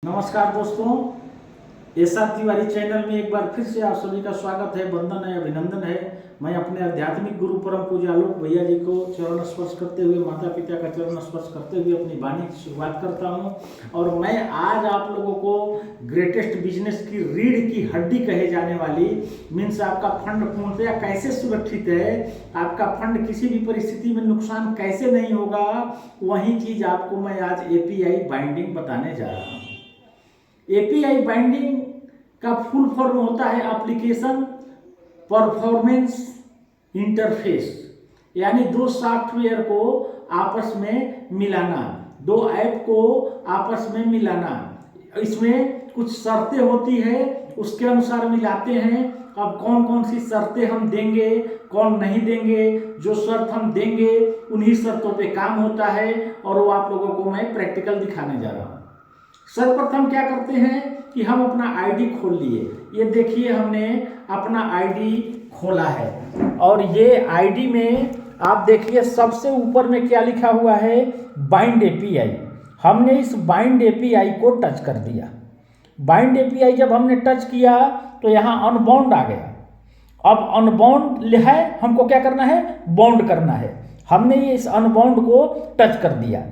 नमस्कार दोस्तों, SR Tiwari channel में एक बार फिर से आप सभी का स्वागत है, वंदन है, अभिनंदन है। मैं अपने आध्यात्मिक गुरु परम पूज्य आलोक भैया जी को चरण स्पर्श करते हुए, माता पिता का चरण स्पर्श करते हुए अपनी वाणी की शुरुआत करता हूं। और मैं आज आप लोगों को ग्रेटेस्ट बिजनेस की रीढ़ की हड्डी कहे जाने वाली मीन्स आपका फंड पूर्णतया कैसे सुरक्षित है, आपका फंड किसी भी परिस्थिति में नुकसान कैसे नहीं होगा, वही चीज आपको मैं आज एपीआई बाइंडिंग बताने जा रहा हूँ। एपीआई बाइंडिंग का फुल फॉर्म होता है एप्लीकेशन परफॉर्मेंस इंटरफेस, यानी दो सॉफ्टवेयर को आपस में मिलाना, दो ऐप को आपस में मिलाना। इसमें कुछ शर्तें होती है, उसके अनुसार मिलाते हैं। अब कौन कौन सी शर्तें हम देंगे, कौन नहीं देंगे, जो शर्त हम देंगे उन्हीं शर्तों पे काम होता है, और वो आप लोगों को मैं प्रैक्टिकल दिखाने जा रहा हूँ। सर्वप्रथम क्या करते हैं कि हम अपना आईडी खोल लिए। ये देखिए, हमने अपना आईडी खोला है, और ये आईडी में आप देखिए सबसे ऊपर में क्या लिखा हुआ है, बाइंड एपीआई। हमने इस बाइंड एपीआई को टच कर दिया। बाइंड एपीआई जब हमने टच किया तो यहाँ अनबाउंड आ गया। अब अनबाउंड है, हमको क्या करना है, बाउंड करना है। हमने ये इस अनबाउंड को टच कर दिया।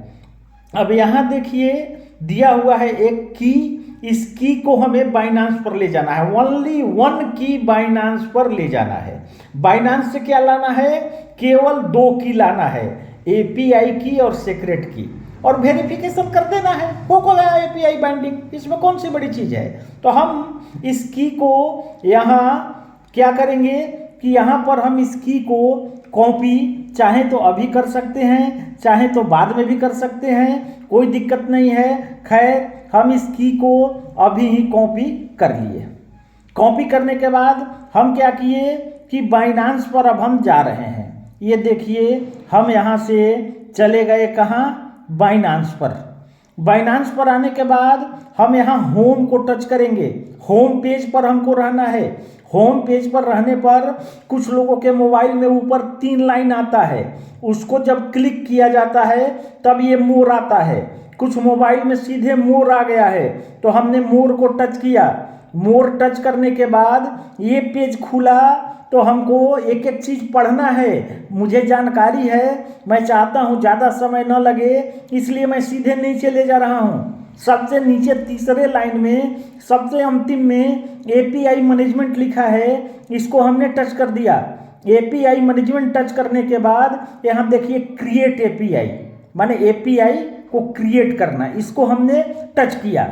अब यहाँ देखिए दिया हुआ है एक की, इस की को हमें बाइनांस पर ले जाना है। ओनली वन की बाइनांस पर ले जाना है। बाइनांस से क्या लाना है, केवल दो की लाना है, एपीआई की और सीक्रेट की, और वेरिफिकेशन कर देना है। हो गया एपीआई बाइंडिंग, इसमें कौन सी बड़ी चीज है। तो हम इस की को यहाँ क्या करेंगे कि यहाँ पर हम इस की को कॉपी चाहे तो अभी कर सकते हैं, चाहे तो बाद में भी कर सकते हैं, कोई दिक्कत नहीं है। खैर, हम इस की को अभी ही कॉपी कर लिए। कॉपी करने के बाद हम क्या किए कि बाइनांस पर अब हम जा रहे हैं। ये देखिए, हम यहाँ से चले गए कहाँ, बाइनांस पर। बाइनांस पर आने के बाद हम यहाँ होम को टच करेंगे। होम पेज पर हमको रहना है। होम पेज पर रहने पर कुछ लोगों के मोबाइल में ऊपर 3 लाइन आता है, उसको जब क्लिक किया जाता है तब ये मोर आता है। कुछ मोबाइल में सीधे मोर आ गया है, तो हमने मोर को टच किया। मोर टच करने के बाद ये पेज खुला, तो हमको एक एक चीज पढ़ना है। मुझे जानकारी है, मैं चाहता हूँ ज़्यादा समय न लगे, इसलिए मैं सीधे नीचे ले जा रहा हूँ। सबसे नीचे तीसरे लाइन में सबसे अंतिम में एपीआई मैनेजमेंट लिखा है, इसको हमने टच कर दिया। एपीआई मैनेजमेंट टच करने के बाद यहाँ देखिए क्रिएट एपीआई, माने एपीआई को क्रिएट करना, इसको हमने टच किया।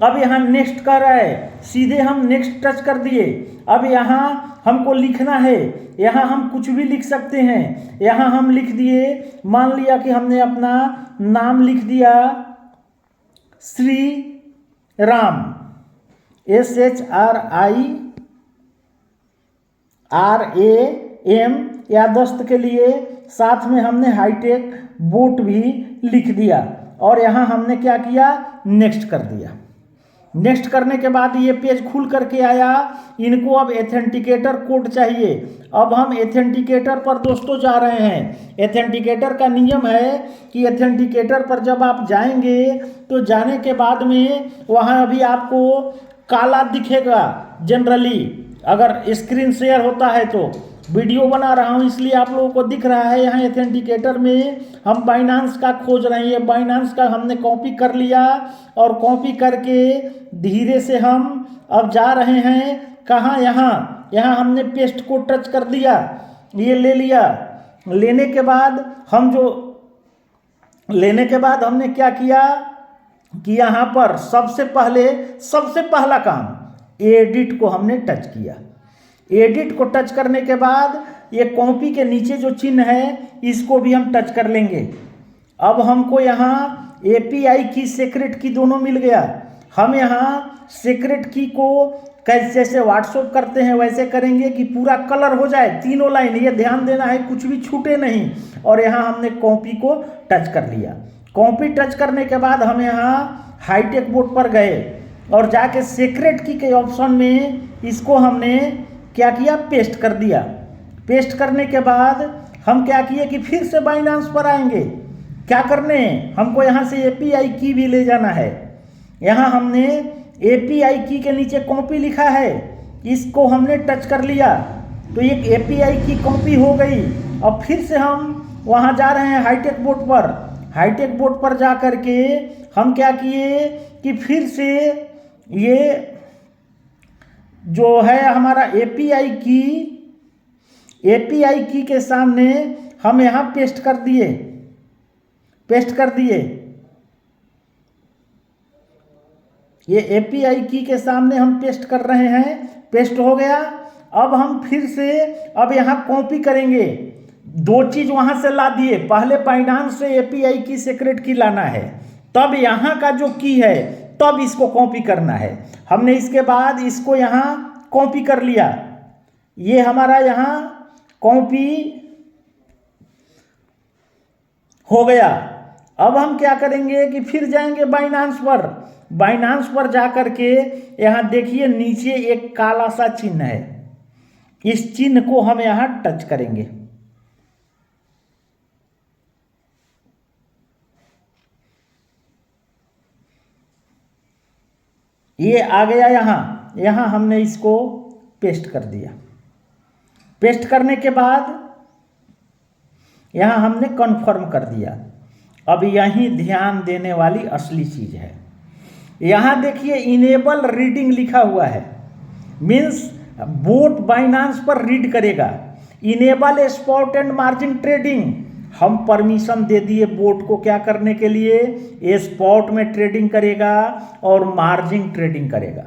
अब यहाँ नेक्स्ट कर रहा है, सीधे हम नेक्स्ट टच कर दिए। अब यहाँ हमको लिखना है, यहाँ हम कुछ भी लिख सकते हैं। यहाँ हम लिख दिए, मान लिया कि हमने अपना नाम लिख दिया श्री राम, SHRIRAM, या दस्त के लिए साथ में हमने हाईटेक बूट भी लिख दिया। और यहाँ हमने क्या किया, नेक्स्ट कर दिया। नेक्स्ट करने के बाद ये पेज खुल करके आया। इनको अब एथेंटिकेटर कोड चाहिए। अब हम एथेंटिकेटर पर दोस्तों जा रहे हैं। एथेंटिकेटर का नियम है कि एथेंटिकेटर पर जब आप जाएंगे तो जाने के बाद में वहाँ अभी आपको काला दिखेगा। जनरली अगर स्क्रीन शेयर होता है तो, वीडियो बना रहा हूँ इसलिए आप लोगों को दिख रहा है। यहाँ एथेंटिकेटर में हम बाइनांस का खोज रहे हैं। ये बाइनांस का हमने कॉपी कर लिया, और कॉपी करके धीरे से हम अब जा रहे हैं कहाँ, यहाँ हमने पेस्ट को टच कर दिया। ये ले लिया। लेने के बाद हमने क्या किया कि यहाँ पर सबसे पहला काम एडिट को हमने टच किया। एडिट को टच करने के बाद ये कॉपी के नीचे जो चिन्ह है इसको भी हम टच कर लेंगे। अब हमको यहाँ एपीआई की सीक्रेट की दोनों मिल गया। हम यहाँ सीक्रेट की को जैसे व्हाट्सएप करते हैं वैसे करेंगे कि पूरा कलर हो जाए, तीनों लाइन, ये ध्यान देना है कुछ भी छूटे नहीं। और यहाँ हमने कॉपी को टच कर लिया। कॉपी टच करने के बाद हम यहाँ हाईटेक बोर्ड पर गए, और जाके सीक्रेट की के ऑप्शन में इसको हमने क्या किया, पेस्ट कर दिया। पेस्ट करने के बाद हम क्या किए कि फिर से बाइनांस पर आएंगे। क्या करने, हमको यहाँ से एपीआई की भी ले जाना है। यहाँ हमने API की के नीचे कॉपी लिखा है, इसको हमने टच कर लिया तो एक API की कॉपी हो गई। अब फिर से हम वहाँ जा रहे हैं हाईटेक बोर्ड पर। हाईटेक बोर्ड पर जा कर के हम क्या किए कि फिर से ये जो है हमारा API की के सामने हम यहाँ पेस्ट कर दिए। ये API की के सामने हम पेस्ट कर रहे हैं, पेस्ट हो गया। अब हम फिर से अब यहाँ कॉपी करेंगे, दो चीज वहां से ला दिए, पहले बाइनांस से API की सीक्रेट की लाना है, तब यहाँ का जो की है तब इसको कॉपी करना है। हमने इसके बाद इसको यहाँ कॉपी कर लिया, ये हमारा यहाँ कॉपी हो गया। अब हम क्या करेंगे कि फिर जाएंगे बाइनांस पर जा करके यहाँ देखिए नीचे एक काला सा चिन्ह है, इस चिन्ह को हम यहाँ टच करेंगे। ये आ गया यहाँ हमने इसको पेस्ट कर दिया। पेस्ट करने के बाद यहाँ हमने कन्फर्म कर दिया। अब यहीं ध्यान देने वाली असली चीज है, यहाँ देखिए इनेबल रीडिंग लिखा हुआ है, मीन्स बोट बाइनांस पर रीड करेगा। Enable spot and margin trading, हम परमिशन दे दिए बोट को क्या करने के लिए, स्पॉट में ट्रेडिंग करेगा और मार्जिन ट्रेडिंग करेगा।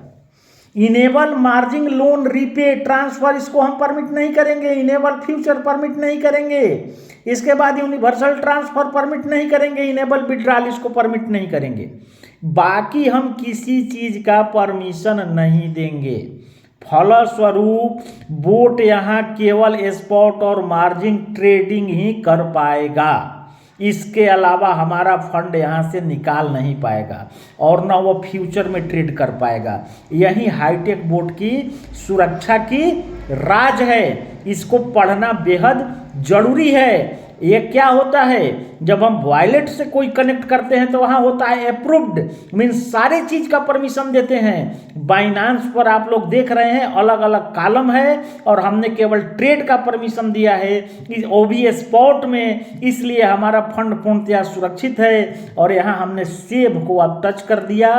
Enable margin loan repay transfer, इसको हम परमिट नहीं करेंगे। इनेबल फ्यूचर परमिट नहीं करेंगे। इसके बाद यूनिवर्सल ट्रांसफर परमिट नहीं करेंगे। इनेबल विड्रॉल इसको परमिट नहीं करेंगे। बाकी हम किसी चीज का परमिशन नहीं देंगे। फलस्वरूप बोट यहाँ केवल स्पॉट और मार्जिन ट्रेडिंग ही कर पाएगा, इसके अलावा हमारा फंड यहाँ से निकाल नहीं पाएगा और ना वो फ्यूचर में ट्रेड कर पाएगा। यही हाईटेक बोट की सुरक्षा की राज है, इसको पढ़ना बेहद जरूरी है। ये क्या होता है, जब हम वॉलेट से कोई कनेक्ट करते हैं तो वहाँ होता है अप्रूव्ड, मीन्स सारे चीज का परमिशन देते हैं। बाइनांस पर आप लोग देख रहे हैं अलग अलग कॉलम है और हमने केवल ट्रेड का परमिशन दिया है, वो भी स्पॉट में, इसलिए हमारा फंड पूर्णतया सुरक्षित है। और यहाँ हमने सेव को अब टच कर दिया।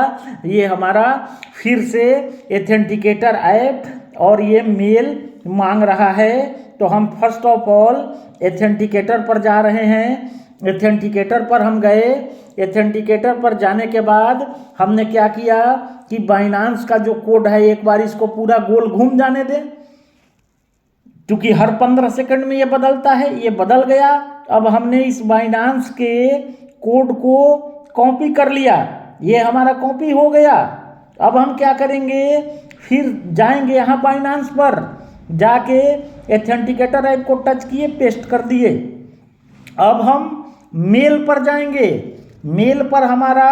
ये हमारा फिर से एथेंटिकेटर ऐप और ये मेल मांग रहा है, तो हम फर्स्ट ऑफ ऑल एथेंटिकेटर पर जा रहे हैं। एथेंटिकेटर पर हम गए। एथेंटिकेटर पर जाने के बाद हमने क्या किया कि बाइनांस का जो कोड है एक बार इसको पूरा गोल घूम जाने दें, क्योंकि हर 15 सेकंड में ये बदलता है। ये बदल गया। अब हमने इस बाइनांस के कोड को कॉपी कर लिया, ये हमारा कॉपी हो गया। अब हम क्या करेंगे, फिर जाएंगे यहाँ बाइनांस पर, जाके एथेंटिकेटर ऐप को टच किए, पेस्ट कर दिए। अब हम मेल पर जाएंगे। मेल पर हमारा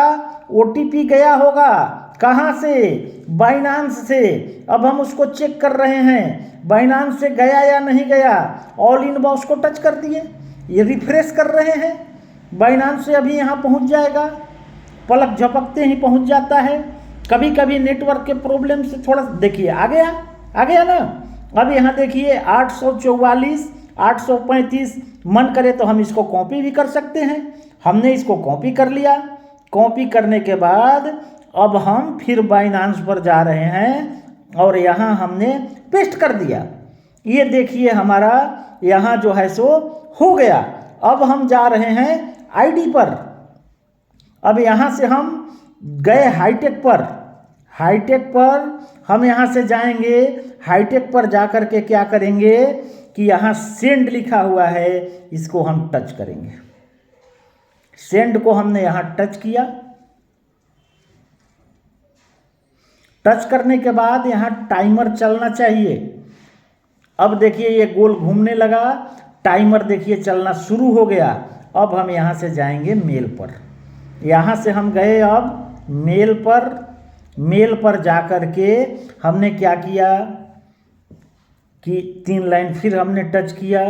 OTP गया होगा, कहाँ से, बाइनांस से। अब हम उसको चेक कर रहे हैं बाइनांस से गया या नहीं गया। ऑल इन बॉक्स को टच कर दिए, ये रिफ्रेश कर रहे हैं, बाइनांस से अभी यहाँ पहुँच जाएगा, पलक झपकते ही पहुँच जाता है। कभी कभी नेटवर्क के प्रॉब्लम से थोड़ा देखिए आ गया ना। अब यहाँ देखिए 844 835, मन करे तो हम इसको कॉपी भी कर सकते हैं। हमने इसको कॉपी कर लिया। कॉपी करने के बाद अब हम फिर बाइनांस पर जा रहे हैं और यहाँ हमने पेस्ट कर दिया। ये देखिए हमारा यहाँ जो है सो हो गया। अब हम जा रहे हैं ID पर। अब यहाँ से हम गए हाईटेक पर। हाईटेक पर हम यहाँ से जाएंगे। हाईटेक पर जाकर के क्या करेंगे कि यहाँ सेंड लिखा हुआ है, इसको हम टच करेंगे। सेंड को हमने यहाँ टच किया। टच करने के बाद यहाँ टाइमर चलना चाहिए। अब देखिए ये गोल घूमने लगा, टाइमर देखिए चलना शुरू हो गया। अब हम यहाँ से जाएंगे मेल पर। यहाँ से हम गए अब मेल पर जाकर के हमने क्या किया कि 3 लाइन फिर हमने टच किया।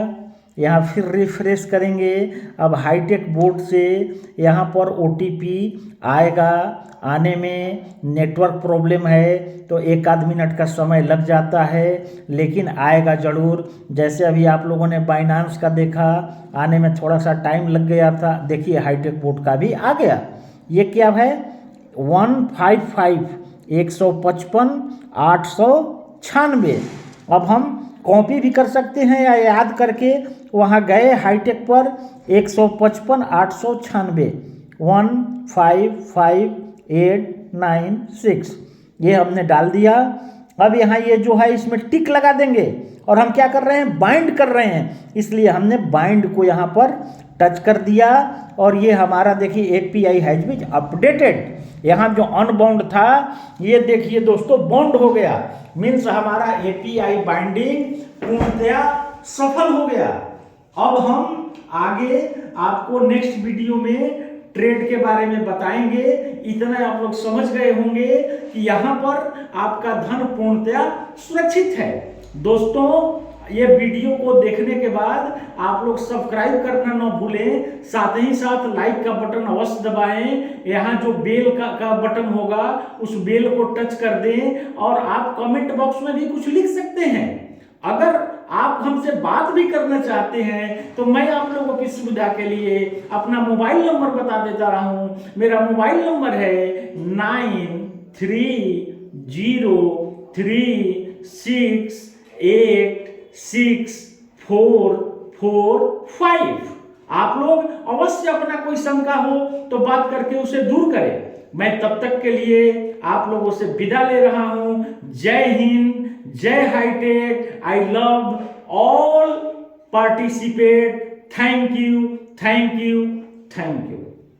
यहाँ फिर रिफ्रेश करेंगे। अब हाईटेक बोर्ड से यहाँ पर OTP आएगा, आने में नेटवर्क प्रॉब्लम है तो 1 आध मिनट का समय लग जाता है, लेकिन आएगा ज़रूर। जैसे अभी आप लोगों ने बाइनांस का देखा, आने में थोड़ा सा टाइम लग गया था, देखिए हाईटेक बोर्ड का भी आ गया। ये क्या है 155 155 896। अब हम कॉपी भी कर सकते हैं या याद करके वहाँ गए हाईटेक पर 155 896 155896 ये हमने डाल दिया। अब यहाँ ये जो है इसमें टिक लगा देंगे और हम क्या कर रहे हैं, बाइंड कर रहे हैं, इसलिए हमने बाइंड को यहाँ पर टच कर दिया और ये हमारा देखिए API हैज बीन अपडेटेड। यहाँ जो अनबाउंड था ये देखिए दोस्तों बाउंड हो गया, मीन्स हमारा API बाइंडिंग पूर्णतया सफल हो गया। अब हम आगे आपको नेक्स्ट वीडियो में ट्रेड के बारे में बताएंगे। इतना आप लोग समझ गए होंगे कि यहाँ पर आपका धन पूर्णतया सुरक्षित है। दोस्तों ये वीडियो को देखने के बाद आप लोग सब्सक्राइब करना ना भूलें, साथ ही साथ लाइक का बटन अवश्य दबाएं। यहाँ जो बेल का बटन होगा उस बेल को टच कर दें और आप कमेंट बॉक्स में भी कुछ लिख सकते हैं। अगर आप हमसे बात भी करना चाहते हैं तो मैं आप लोगों की सुविधा के लिए अपना मोबाइल नंबर बता देता रहा हूं। मेरा मोबाइल नंबर है 9303686445। आप लोग अवश्य अपना कोई शंका हो तो बात करके उसे दूर करें। मैं तब तक के लिए आप लोगों से विदा ले रहा हूं। जय हिंद, जय hitech. I love all participate. Thank you, thank you, thank you.